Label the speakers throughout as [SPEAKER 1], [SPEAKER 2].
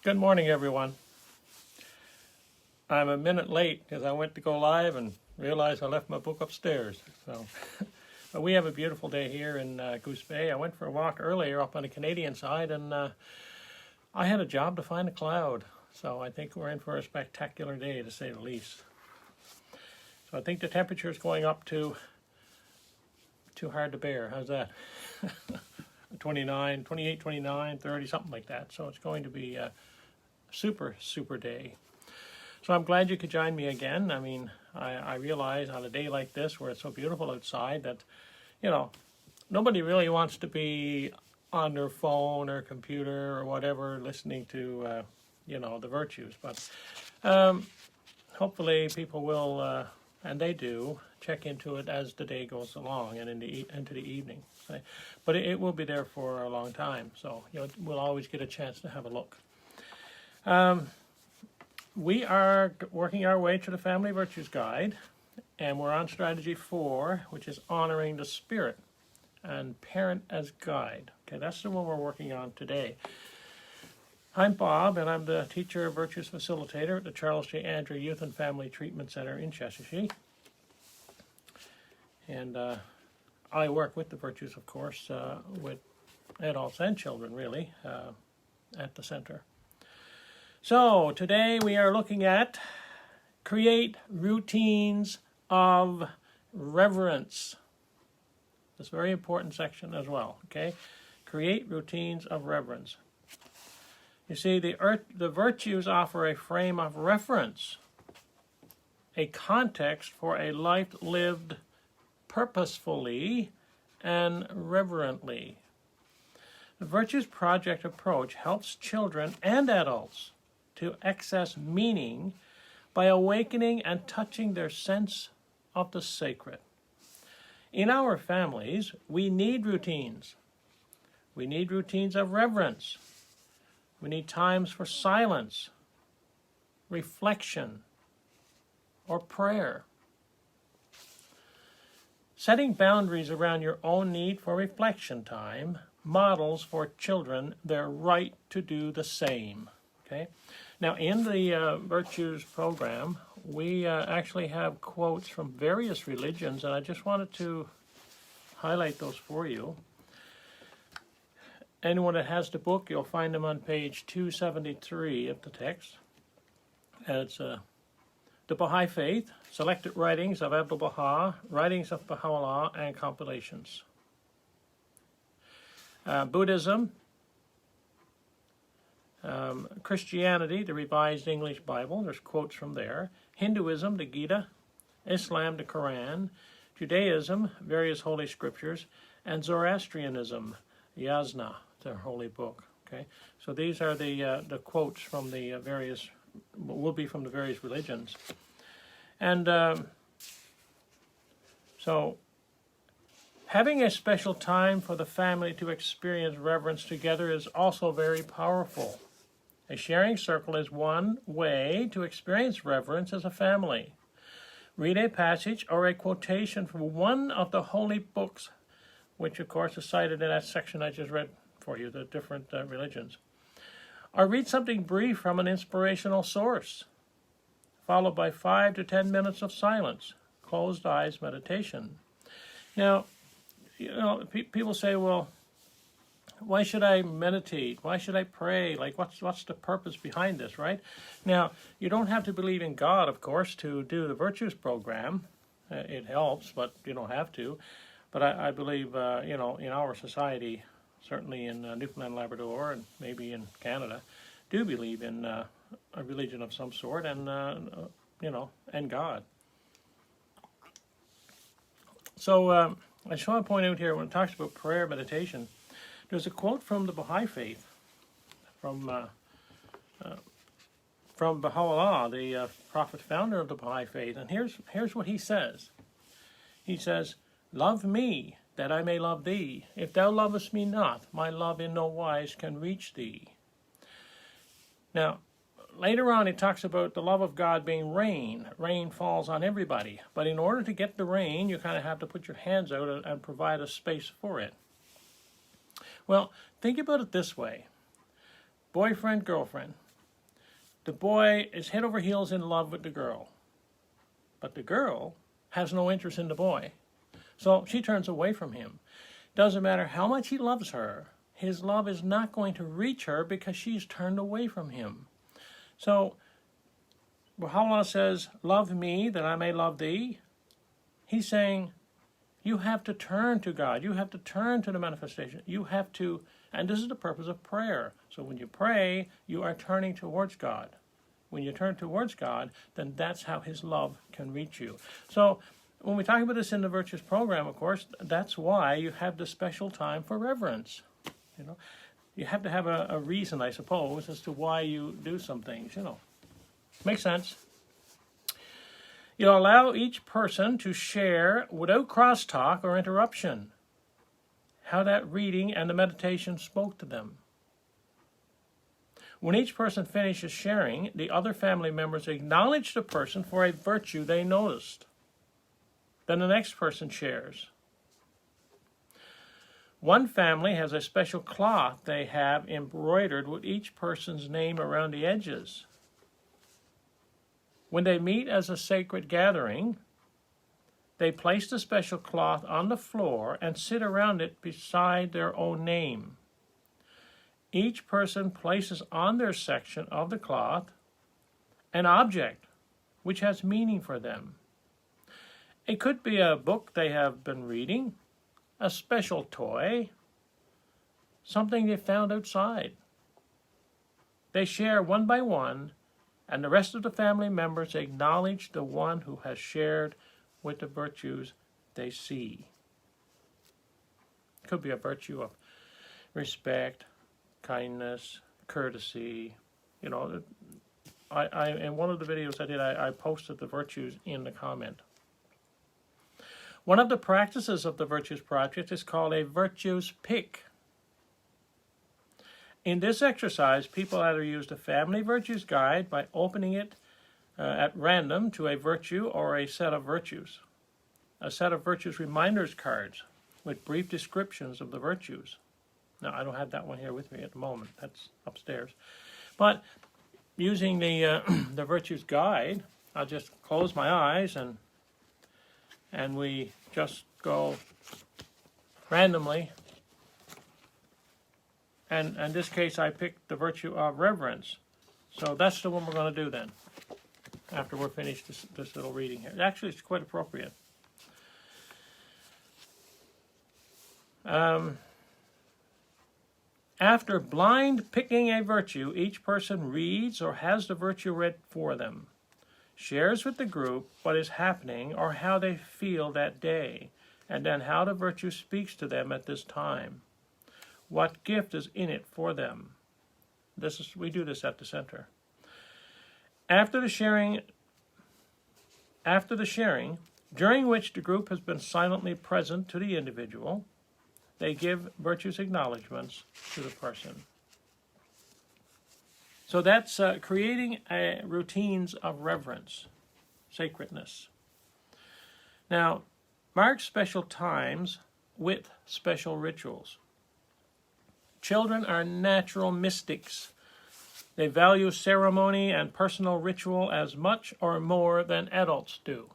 [SPEAKER 1] Good morning, everyone. I'm a minute late because I went to go live and realized I left my book upstairs. But we have a beautiful day here in Goose Bay. I went for a walk earlier up on the Canadian side, and I had a job to find a cloud. So I think we're in for a spectacular day, to say the least. So I think the temperature is going up to too hard to bear. How's that? 29, 28, 29, 30, something like that. So it's going to be a super day. So I'm glad you could join me again. I mean, I realize on a day like this where it's so beautiful outside that, nobody really wants to be on their phone or computer or whatever listening to, the virtues. But hopefully people will, and they do, check into it as the day goes along and into the evening. Right? But it will be there for a long time, so we'll always get a chance to have a look. We are working our way to the Family Virtues Guide, and we're on Strategy 4, which is Honoring the Spirit and Parent as Guide. Okay, that's the one we're working on today. I'm Bob, and I'm the Teacher of Virtues Facilitator at the Charles J. Andrew Youth and Family Treatment Center in Cheshire. And I work with the virtues, of course, with adults and children, really, at the center. So today we are looking at create routines of reverence. This very important section as well, okay? Create routines of reverence. You see, the virtues offer a frame of reference, a context for a life lived purposefully and reverently. The Virtues Project approach helps children and adults to access meaning by awakening and touching their sense of the sacred. In our families, we need routines. We need routines of reverence. We need times for silence, reflection, or prayer. Setting boundaries around your own need for reflection time models for children their right to do the same. Okay. Now, in the Virtues program, we actually have quotes from various religions, and I just wanted to highlight those for you. Anyone that has the book, you'll find them on page 273 of the text. And it's the Baha'i Faith, Selected Writings of Abdu'l-Baha, Writings of Baha'u'llah, and Compilations. Buddhism, Christianity, the Revised English Bible, there's quotes from there. Hinduism, the Gita. Islam, the Quran. Judaism, various holy scriptures. And Zoroastrianism, Yasna, their holy book. Okay, so these are the quotes from the various, will be from the various religions. And so having a special time for the family to experience reverence together is also very powerful. A sharing circle is one way to experience reverence as a family. Read a passage or a quotation from one of the holy books, which of course is cited in that section I just read for you, the different religions. Or read something brief from an inspirational source, followed by 5 to 10 minutes of silence, closed eyes meditation. Now, people say, well, why should I meditate? Why should I pray? Like, what's the purpose behind this, right? Now, you don't have to believe in God, of course, to do the Virtues program. It helps, but you don't have to. But I believe, in our society, certainly in Newfoundland, Labrador, and maybe in Canada, do believe in a religion of some sort and, and God. So I just want to point out here, when it talks about prayer meditation, there's a quote from the Baha'i Faith, from Baha'u'llah, the prophet founder of the Baha'i Faith, and here's what he says. He says, "Love me, that I may love thee. If thou lovest me not, my love in no wise can reach thee." Now, later on, it talks about the love of God being rain. Rain falls on everybody. But in order to get the rain, you kind of have to put your hands out and provide a space for it. Well, think about it this way. Boyfriend, girlfriend. The boy is head over heels in love with the girl, but the girl has no interest in the boy. So she turns away from him. Doesn't matter how much he loves her, his love is not going to reach her because she's turned away from him. So, Baha'u'llah says, love me that I may love thee. He's saying, you have to turn to God. You have to turn to the manifestation. You have to, and this is the purpose of prayer. So when you pray, you are turning towards God. When you turn towards God, then that's how his love can reach you. So when we talk about this in the Virtues program, of course, that's why you have the special time for reverence. You know, you have to have a reason, I suppose, as to why you do some things, you know. Makes sense. You allow each person to share without crosstalk or interruption how that reading and the meditation spoke to them. When each person finishes sharing, the other family members acknowledge the person for a virtue they noticed. Then the next person shares. One family has a special cloth they have embroidered with each person's name around the edges. When they meet as a sacred gathering, they place the special cloth on the floor and sit around it beside their own name. Each person places on their section of the cloth an object which has meaning for them. It could be a book they have been reading, a special toy, something they found outside. They share one by one, and the rest of the family members acknowledge the one who has shared with the virtues they see. It could be a virtue of respect, kindness, courtesy. You know, I in one of the videos I did, I posted the virtues in the comment. One of the practices of the Virtues Project is called a Virtues Pick. In this exercise, people either use the Family Virtues Guide by opening it at random to a virtue or a set of virtues. A set of virtues reminders cards with brief descriptions of the virtues. Now, I don't have that one here with me at the moment. That's upstairs. But using the the Virtues Guide, I'll just close my eyes and we just go randomly. And in this case, I picked the virtue of reverence. So that's the one we're going to do then, after we're finished this little reading here. Actually, it's quite appropriate. After blind picking a virtue, each person reads or has the virtue read for them, shares with the group what is happening or how they feel that day, and then how the virtue speaks to them at this time. What gift is in it for them? We do this at the center. After the sharing, during which the group has been silently present to the individual, they give virtues acknowledgments to the person. So that's creating routines of reverence, sacredness. Now, mark special times with special rituals. Children are natural mystics. They value ceremony and personal ritual as much or more than adults do.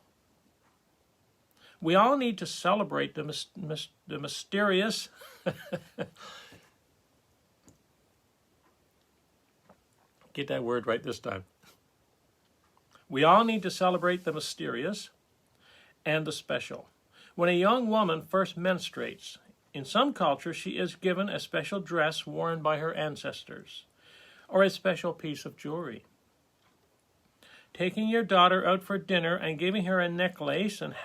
[SPEAKER 1] We all need to celebrate the mysterious get that word right this time. We all need to celebrate the mysterious and the special. When a young woman first menstruates, in some cultures she is given a special dress worn by her ancestors, or a special piece of jewelry. Taking your daughter out for dinner and giving her a necklace and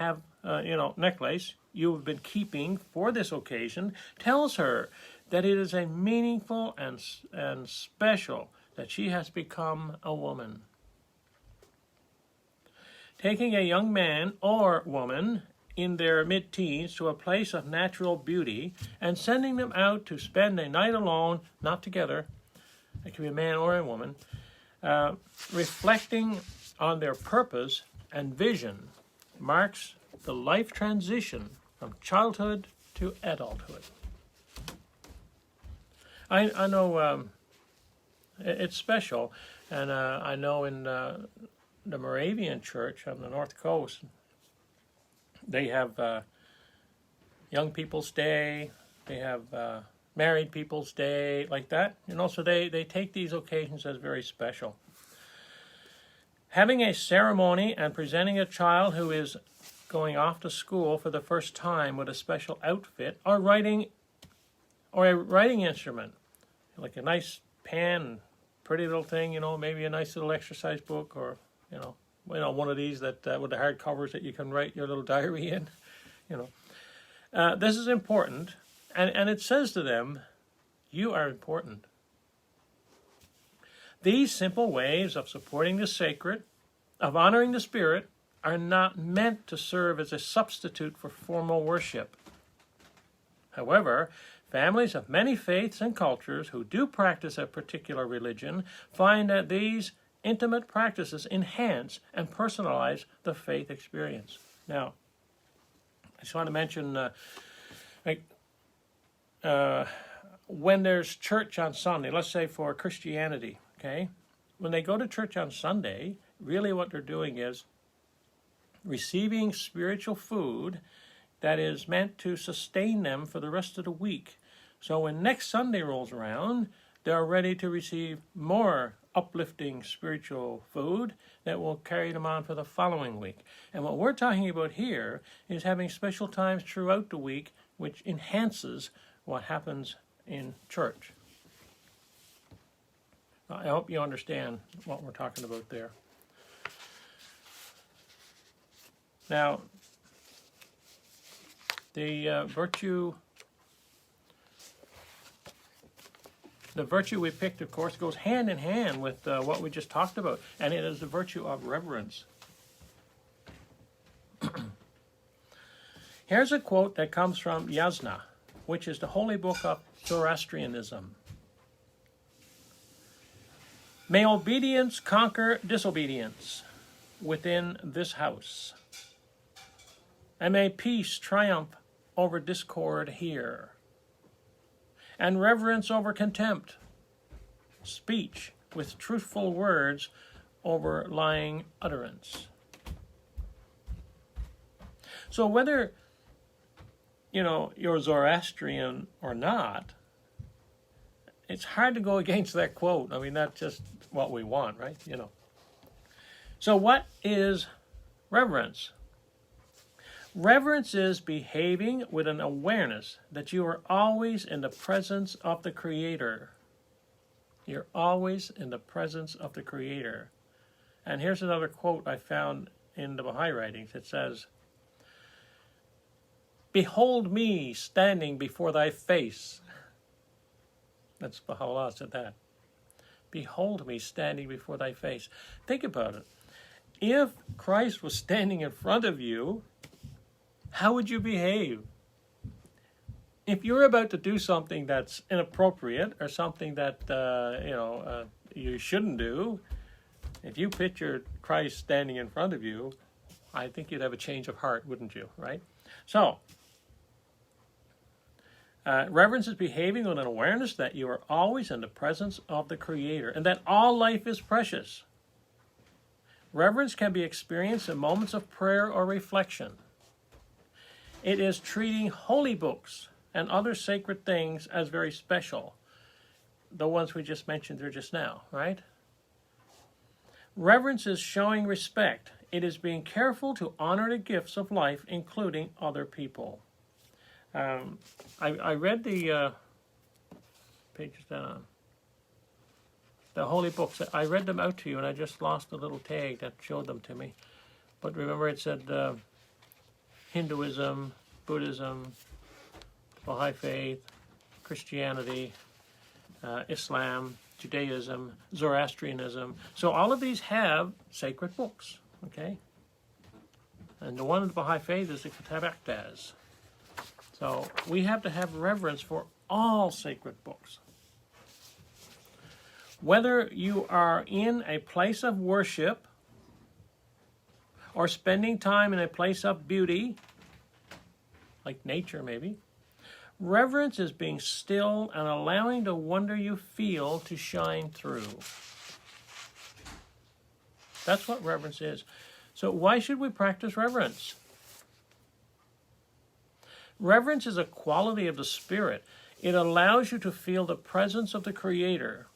[SPEAKER 1] necklace you have been keeping for this occasion tells her that it is a meaningful and special that she has become a woman. Taking a young man or woman in their mid-teens to a place of natural beauty and sending them out to spend a night alone, not together, it can be a man or a woman, reflecting on their purpose and vision marks the life transition from childhood to adulthood. I know It's special. And I know in the Moravian Church on the North Coast, they have young people's day, they have married people's day, like that. So they take these occasions as very special. Having a ceremony and presenting a child who is going off to school for the first time with a special outfit, or a writing instrument, like a nice pen, pretty little thing, maybe a nice little exercise book, or one of these that with the hard covers that you can write your little diary in. This is important, and it says to them, you are important. These simple ways of supporting the sacred, of honoring the Spirit, are not meant to serve as a substitute for formal worship. However, families of many faiths and cultures who do practice a particular religion find that these intimate practices enhance and personalize the faith experience. Now, I just want to mention, when there's church on Sunday, let's say for Christianity, okay, when they go to church on Sunday, really what they're doing is receiving spiritual food that is meant to sustain them for the rest of the week. So when next Sunday rolls around, they're ready to receive more uplifting spiritual food that will carry them on for the following week. And what we're talking about here is having special times throughout the week which enhances what happens in church. I hope you understand what we're talking about there. Now, the virtue we picked, of course, goes hand in hand with what we just talked about, and it is the virtue of reverence. Here's a quote that comes from Yasna, which is the holy book of Zoroastrianism. May obedience conquer disobedience within this house, and may peace triumph over discord here, and reverence over contempt, speech with truthful words over lying utterance. So whether you're Zoroastrian or not, it's hard to go against that quote. I mean, that's just what we want, right? So what is reverence? Reverence is behaving with an awareness that you are always in the presence of the Creator. You're always in the presence of the Creator. And here's another quote I found in the Baha'i writings. It says, "Behold me standing before thy face." That's Baha'u'llah said that. Behold me standing before thy face. Think about it. If Christ was standing in front of you, how would you behave? If you're about to do something that's inappropriate or something that you shouldn't do, if you pictured Christ standing in front of you, I think you'd have a change of heart, wouldn't you? Right? So, reverence is behaving with an awareness that you are always in the presence of the Creator and that all life is precious. Reverence can be experienced in moments of prayer or reflection. It is treating holy books and other sacred things as very special. The ones we just mentioned there just now, right? Reverence is showing respect. It is being careful to honor the gifts of life, including other people. I read the pages down. The holy books. I read them out to you, and I just lost the little tag that showed them to me. But remember, it said Hinduism, Buddhism, Baha'i faith, Christianity, Islam, Judaism, Zoroastrianism. So all of these have sacred books, okay? And the one in the Baha'i faith is the Kitab Aqdas. So we have to have reverence for all sacred books. Whether you are in a place of worship or spending time in a place of beauty, like nature maybe, Reverence is being still and allowing the wonder you feel to shine through. That's what reverence is. So why should we practice reverence? Reverence is a quality of the Spirit. It allows you to feel the presence of the Creator.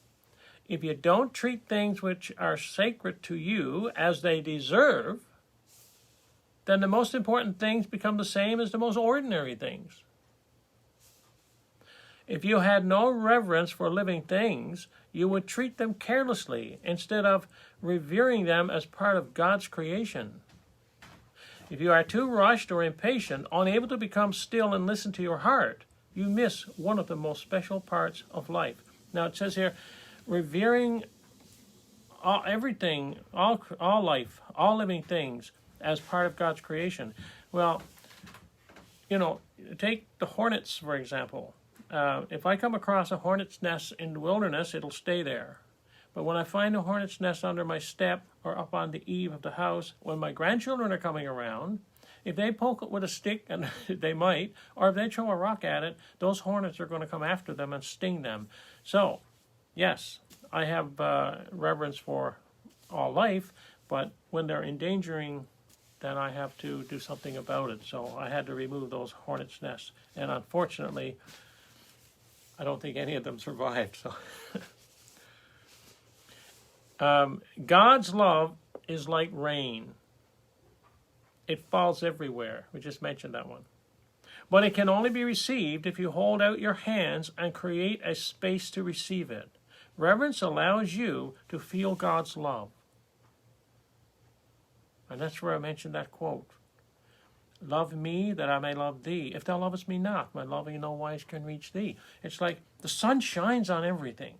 [SPEAKER 1] If you don't treat things which are sacred to you as they deserve, then the most important things become the same as the most ordinary things. If you had no reverence for living things, you would treat them carelessly instead of revering them as part of God's creation. If you are too rushed or impatient, unable to become still and listen to your heart, you miss one of the most special parts of life. Now it says here, revering everything, all life, all living things as part of God's creation. Well, take the hornets, for example. If I come across a hornet's nest in the wilderness, it'll stay there. But when I find a hornet's nest under my step or up on the eave of the house, when my grandchildren are coming around, if they poke it with a stick, and they might, or if they throw a rock at it, those hornets are going to come after them and sting them. So, yes, I have reverence for all life, but when they're endangering, then I have to do something about it. So I had to remove those hornets' nests. And unfortunately, I don't think any of them survived. So, God's love is like rain. It falls everywhere. We just mentioned that one. But it can only be received if you hold out your hands and create a space to receive it. Reverence allows you to feel God's love. And that's where I mentioned that quote. Love me that I may love thee. If thou lovest me not, my love in no wise can reach thee. It's like the sun shines on everything.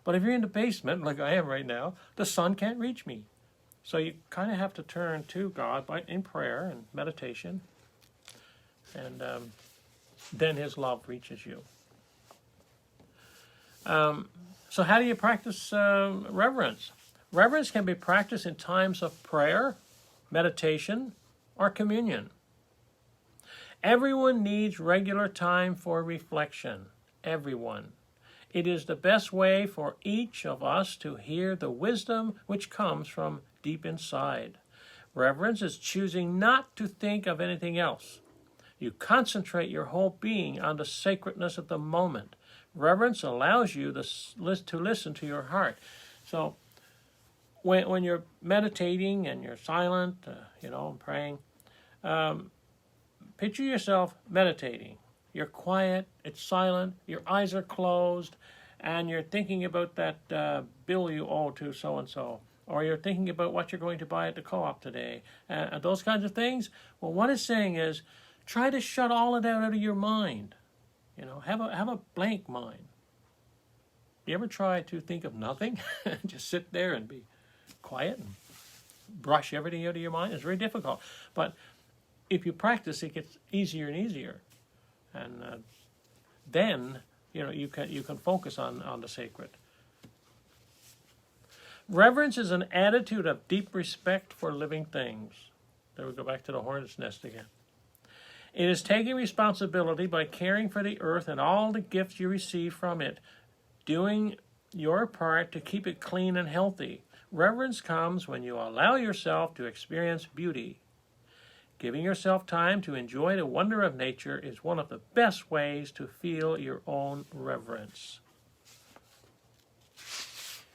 [SPEAKER 1] But if you're in the basement, like I am right now, the sun can't reach me. So you kind of have to turn to God in prayer and meditation. And then his love reaches you. So how do you practice reverence? Reverence can be practiced in times of prayer, meditation, or communion. Everyone needs regular time for reflection. Everyone. It is the best way for each of us to hear the wisdom which comes from deep inside. Reverence is choosing not to think of anything else. You concentrate your whole being on the sacredness of the moment. Reverence allows you to listen to your heart. So when you're meditating and you're silent, and praying, picture yourself meditating. You're quiet, it's silent, your eyes are closed, and you're thinking about that bill you owe to so-and-so, or you're thinking about what you're going to buy at the co-op today, those kinds of things. Well, what it's saying is, try to shut all of that out of your mind. Have a blank mind. You ever try to think of nothing? Just sit there and be quiet and brush everything out of your mind? It's very difficult. But if you practice, it gets easier and easier. And then, you can focus on the sacred. Reverence is an attitude of deep respect for living things. There we go back to the hornet's nest again. It is taking responsibility by caring for the earth and all the gifts you receive from it, doing your part to keep it clean and healthy. Reverence comes when you allow yourself to experience beauty. Giving yourself time to enjoy the wonder of nature is one of the best ways to feel your own reverence.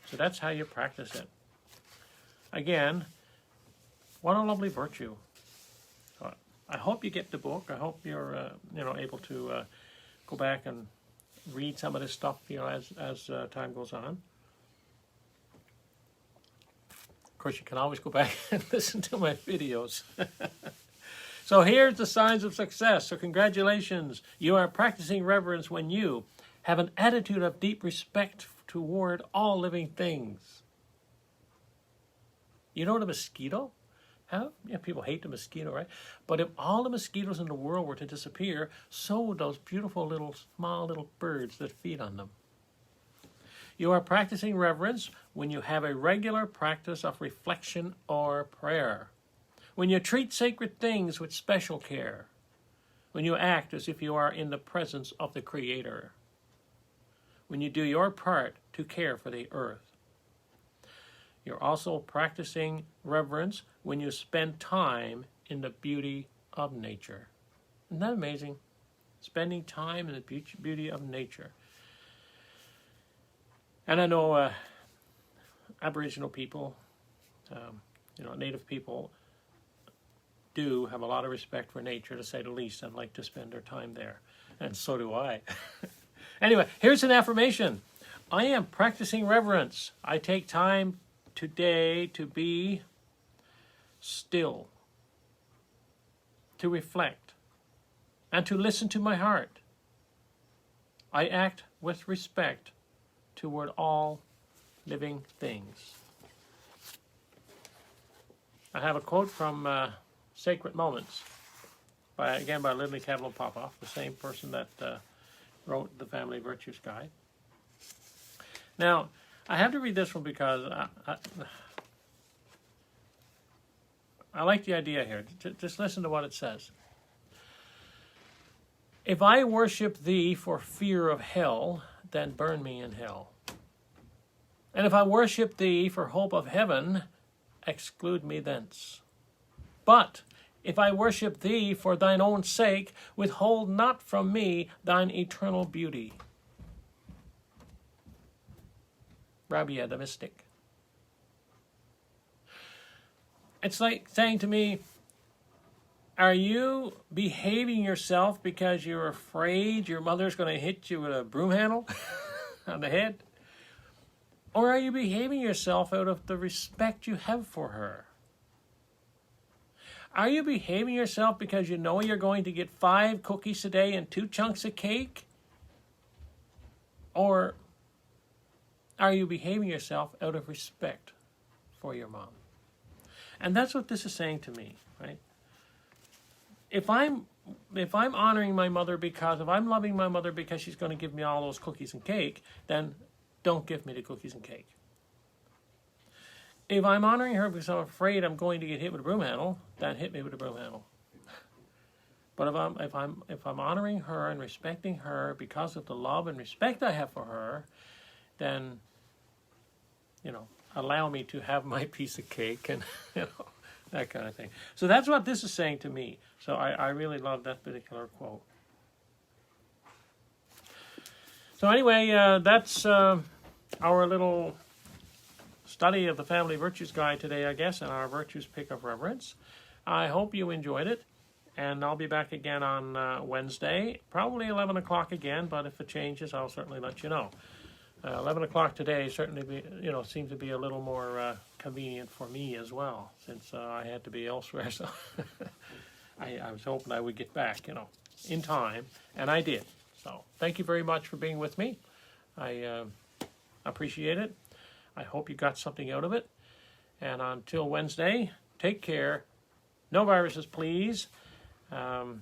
[SPEAKER 1] So that's how you practice it. Again, what a lovely virtue. I hope you get the book. I hope you're able to go back and read some of this stuff as time goes on. Of course, you can always go back and listen to my videos. So here's the signs of success. So congratulations. You are practicing reverence when you have an attitude of deep respect toward all living things. You know the mosquito? People hate the mosquito, right? But if all the mosquitoes in the world were to disappear, so would those beautiful small little birds that feed on them. You are practicing reverence when you have a regular practice of reflection or prayer. When you treat sacred things with special care. when you act as if you are in the presence of the Creator, when you do your part to care for the earth. You're also practicing reverence when you spend time in the beauty of nature. Isn't that amazing? Spending time in the beauty of nature. And I know Aboriginal people, Native people, do have a lot of respect for nature, to say the least, and like to spend their time there. And so do I. Anyway, here's an affirmation. I am practicing reverence. I take time today to be still, to reflect, and to listen to my heart. I act with respect toward all living things. I have a quote from Sacred Moments, by Lindley Cadwell Popoff, the same person that wrote the Family Virtues Guide. Now, I have to read this one because I like the idea here. Just listen to what it says. If I worship thee for fear of hell, then burn me in hell. And if I worship thee for hope of heaven, exclude me thence. But if I worship thee for thine own sake, withhold not from me thine eternal beauty. Rabia the Mystic. It's like saying to me, are you behaving yourself because you're afraid your mother's going to hit you with a broom handle on the head? Or are you behaving yourself out of the respect you have for her? Are you behaving yourself because you know you're going to get 5 cookies a day and 2 chunks of cake? Or are you behaving yourself out of respect for your mom? And that's what this is saying to me, right? If I'm honoring my mother if I'm loving my mother because she's going to give me all those cookies and cake, then don't give me the cookies and cake. If I'm honoring her because I'm afraid I'm going to get hit with a broom handle, then hit me with a broom handle. But if I'm honoring her and respecting her because of the love and respect I have for her, then allow me to have my piece of cake and that kind of thing. So that's what this is saying to me. So I really love that particular quote. So anyway, that's our little study of the Family Virtues Guide today, I guess, and our Virtues Pick of Reverence. I hope you enjoyed it, and I'll be back again on Wednesday, probably 11 o'clock again, but if it changes, I'll certainly let you know. 11 o'clock today certainly seems to be a little more convenient for me as well, since I had to be elsewhere. So I was hoping I would get back, in time, and I did. So thank you very much for being with me. I appreciate it. I hope you got something out of it. And until Wednesday, take care. No viruses, please. And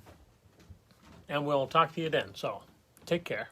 [SPEAKER 1] we'll talk to you then. So take care.